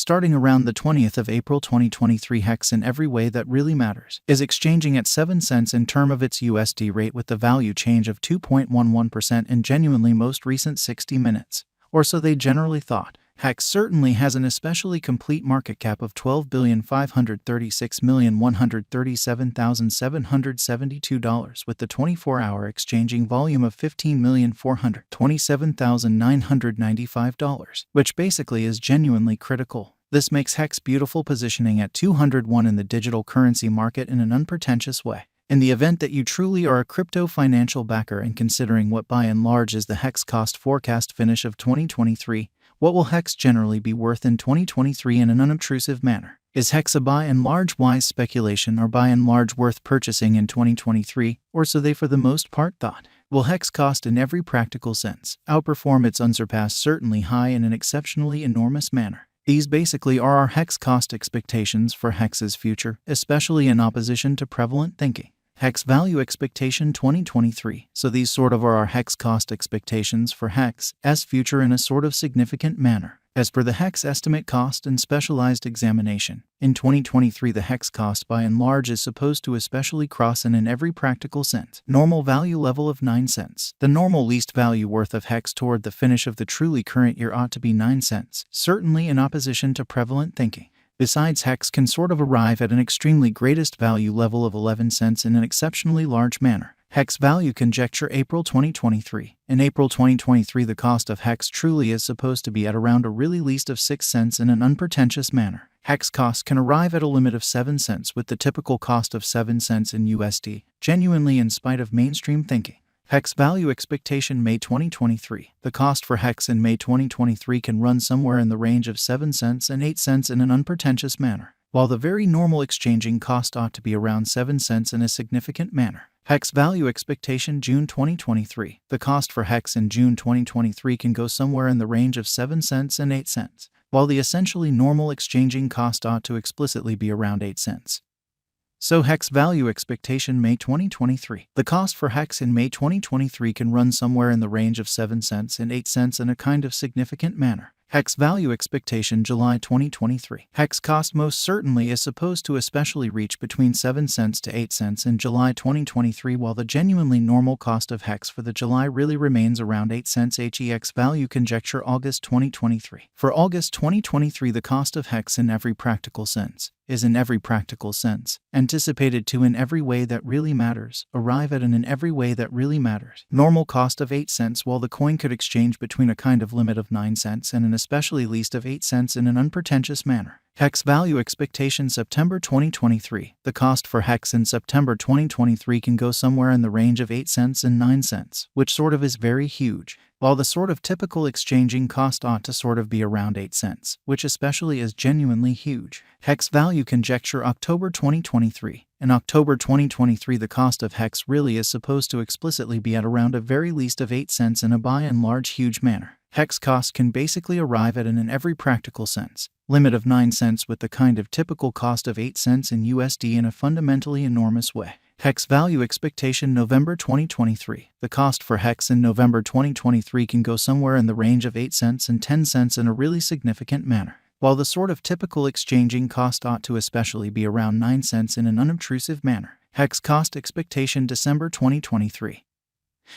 starting around the 20th of April 2023. Hex, in every way that really matters, is exchanging at 7 cents in term of its USD rate with the value change of 2.11% in genuinely most recent 60 minutes. Or so they generally thought. Hex certainly has an especially complete market cap of $12,536,137,772 with the 24-hour exchanging volume of $15,427,995, which basically is genuinely critical. This makes Hex beautiful positioning at 201 in the digital currency market in an unpretentious way. In the event that you truly are a crypto financial backer and considering what by and large is the Hex cost forecast finish of 2023, what will Hex generally be worth in 2023 in an unobtrusive manner? Is Hex a by and large wise speculation or by and large worth purchasing in 2023, or so they for the most part thought? Will Hex cost in every practical sense outperform its unsurpassed certainly high in an exceptionally enormous manner? These basically are our Hex cost expectations for Hex's future, especially in opposition to prevalent thinking. Hex value expectation 2023. So these sort of are our Hex cost expectations for Hex's future in a sort of significant manner. As per the Hex estimate cost and specialized examination, in 2023 the Hex cost by and large is supposed to especially cross in every practical sense normal value level of 9 cents. The normal least value worth of Hex toward the finish of the truly current year ought to be 9 cents, certainly in opposition to prevalent thinking. Besides, Hex can sort of arrive at an extremely greatest value level of 11 cents in an exceptionally large manner. Hex value conjecture April 2023. In April 2023 the cost of Hex truly is supposed to be at around a really least of 6 cents in an unpretentious manner. Hex cost can arrive at a limit of 7 cents with the typical cost of 7 cents in USD, genuinely in spite of mainstream thinking. Hex value expectation May 2023. The cost for Hex in May 2023 can run somewhere in the range of 7 cents and 8 cents in an unpretentious manner, while the very normal exchanging cost ought to be around 7 cents in a significant manner. Hex value expectation June 2023. The cost for Hex in June 2023 can go somewhere in the range of 7 cents and 8 cents, while the essentially normal exchanging cost ought to explicitly be around 8 cents. So Hex value expectation May 2023. The cost for Hex in May 2023 can run somewhere in the range of 7 cents and 8 cents in a kind of significant manner. Hex value expectation July 2023. Hex cost most certainly is supposed to especially reach between 7 cents to 8 cents in July 2023, while the genuinely normal cost of Hex for the July really remains around 8 cents. Hex value conjecture August 2023. For August 2023 the cost of Hex in every practical sense is in every practical sense anticipated to in every way that really matters arrive at an in every way that really matters normal cost of 8 cents, while the coin could exchange between a kind of limit of 9 cents and an especially least of 8 cents in an unpretentious manner. Hex value expectation September 2023. The cost for Hex in September 2023 can go somewhere in the range of 8 cents and 9 cents, which sort of is very huge, while the sort of typical exchanging cost ought to sort of be around 8 cents, which especially is genuinely huge. Hex value conjecture October 2023. In October 2023 the cost of Hex really is supposed to explicitly be at around a very least of 8 cents in a by and large huge manner. Hex cost can basically arrive at an in every practical sense limit of 9 cents with the kind of typical cost of 8 cents in USD in a fundamentally enormous way. Hex value expectation November 2023. The cost for Hex in November 2023 can go somewhere in the range of 8 cents and 10 cents in a really significant manner, while the sort of typical exchanging cost ought to especially be around 9 cents in an unobtrusive manner. Hex cost expectation December 2023.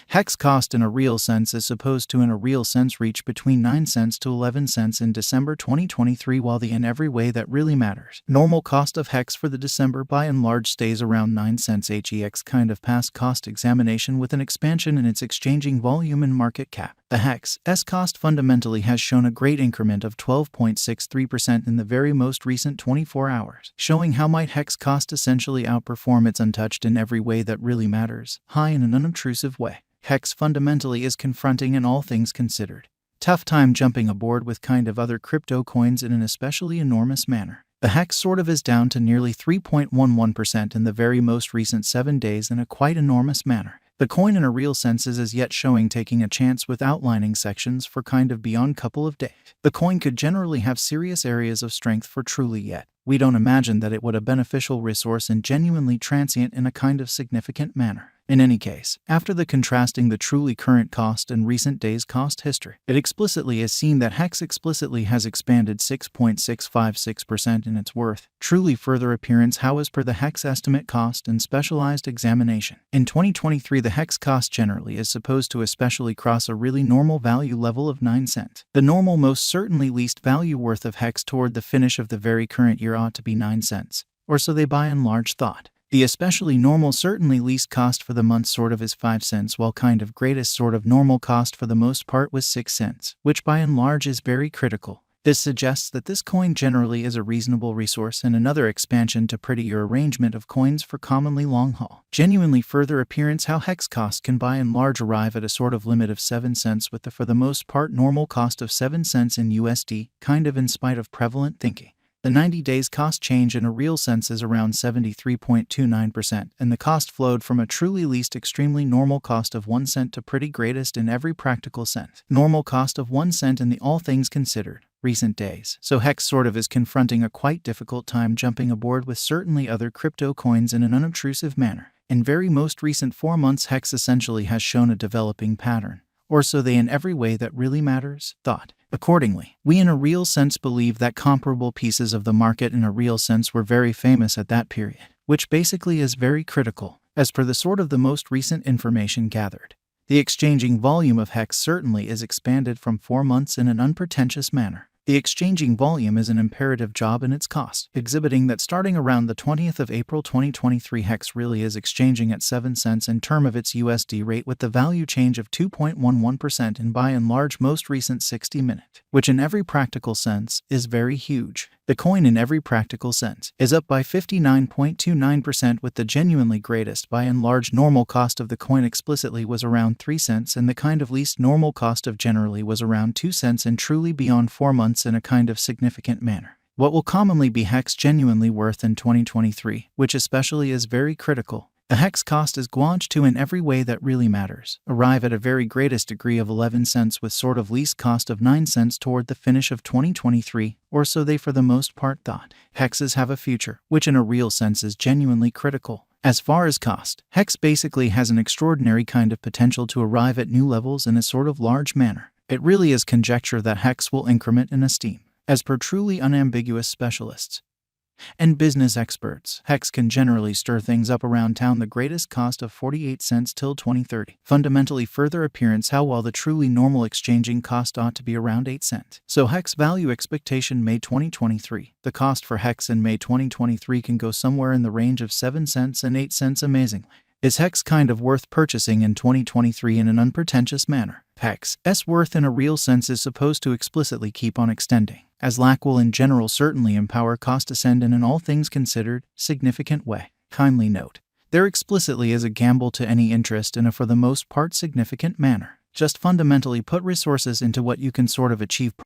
Hex cost in a real sense is supposed to in a real sense reach between 9 cents to 11 cents in December 2023, while the in every way that really matters normal cost of Hex for the December by and large stays around 9 cents. Hex kind of past cost examination with an expansion in its exchanging volume and market cap. The Hex's cost fundamentally has shown a great increment of 12.63% in the very most recent 24 hours, showing how might Hex cost essentially outperform its untouched in every way that really matters high in an unobtrusive way. Hex fundamentally is confronting in all things considered tough time jumping aboard with kind of other crypto coins in an especially enormous manner. The Hex sort of is down to nearly 3.11% in the very most recent 7 days in a quite enormous manner. The coin in a real sense is as yet showing taking a chance with outlining sections for kind of beyond couple of days. The coin could generally have serious areas of strength for truly yet. We don't imagine that it would a beneficial resource and genuinely transient in a kind of significant manner. In any case, after the contrasting the truly current cost and recent days cost history, it explicitly is seen that HEX explicitly has expanded 6.656% in its worth, truly further appearance how as per the HEX estimate cost and specialized examination. In 2023 the HEX cost generally is supposed to especially cross a really normal value level of 9 cents. The normal most certainly least value worth of HEX toward the finish of the very current year ought to be 9 cents, or so they by and large thought. The especially normal certainly least cost for the month sort of is 5 cents, while kind of greatest sort of normal cost for the most part was 6 cents, which by and large is very critical. This suggests that this coin generally is a reasonable resource and another expansion to prettier arrangement of coins for commonly long haul. Genuinely further appearance how HEX cost can by and large arrive at a sort of limit of 7 cents with the for the most part normal cost of 7 cents in USD, kind of in spite of prevalent thinking. The 90 days cost change in a real sense is around 73.29%, and the cost flowed from a truly least extremely normal cost of 1 cent to pretty greatest in every practical sense. Normal cost of 1 cent in the all things considered recent days. So HEX sort of is confronting a quite difficult time jumping aboard with certainly other crypto coins in an unobtrusive manner. In very most recent 4 months HEX essentially has shown a developing pattern, or so they in every way that really matters, thought. Accordingly, we in a real sense believe that comparable pieces of the market in a real sense were very famous at that period, which basically is very critical, as per the sort of the most recent information gathered. The exchanging volume of HEX certainly is expanded from 4 months in an unpretentious manner. The exchanging volume is an imperative job in its cost, exhibiting that starting around the 20th of April 2023 HEX really is exchanging at 7 cents in term of its USD rate with the value change of 2.11% in by and large most recent 60-minute, which in every practical sense is very huge. The coin in every practical sense is up by 59.29% with the genuinely greatest by and large normal cost of the coin explicitly was around 3 cents and the kind of least normal cost of generally was around 2 cents and truly beyond 4 months in a kind of significant manner. What will commonly be HEX genuinely worth in 2023, which especially is very critical. A HEX cost is guanched to in every way that really matters, arrive at a very greatest degree of 11 cents with sort of least cost of 9 cents toward the finish of 2023, or so they for the most part thought. HEXs have a future, which in a real sense is genuinely critical. As far as cost, HEX basically has an extraordinary kind of potential to arrive at new levels in a sort of large manner. It really is conjecture that HEX will increment in esteem, as per truly unambiguous specialists and business experts. HEX can generally stir things up around town the greatest cost of 48 cents till 2030. Fundamentally further appearance how while the truly normal exchanging cost ought to be around 8 cents. So HEX value expectation May 2023. The cost for HEX in May 2023 can go somewhere in the range of 7 cents and 8 cents amazingly. Is HEX kind of worth purchasing in 2023 in an unpretentious manner? HEX's worth in a real sense is supposed to explicitly keep on extending, as lack will in general certainly empower cost ascend in an all things considered, significant way. Kindly note, there explicitly is a gamble to any interest in a for the most part significant manner. Just fundamentally put resources into what you can sort of achieve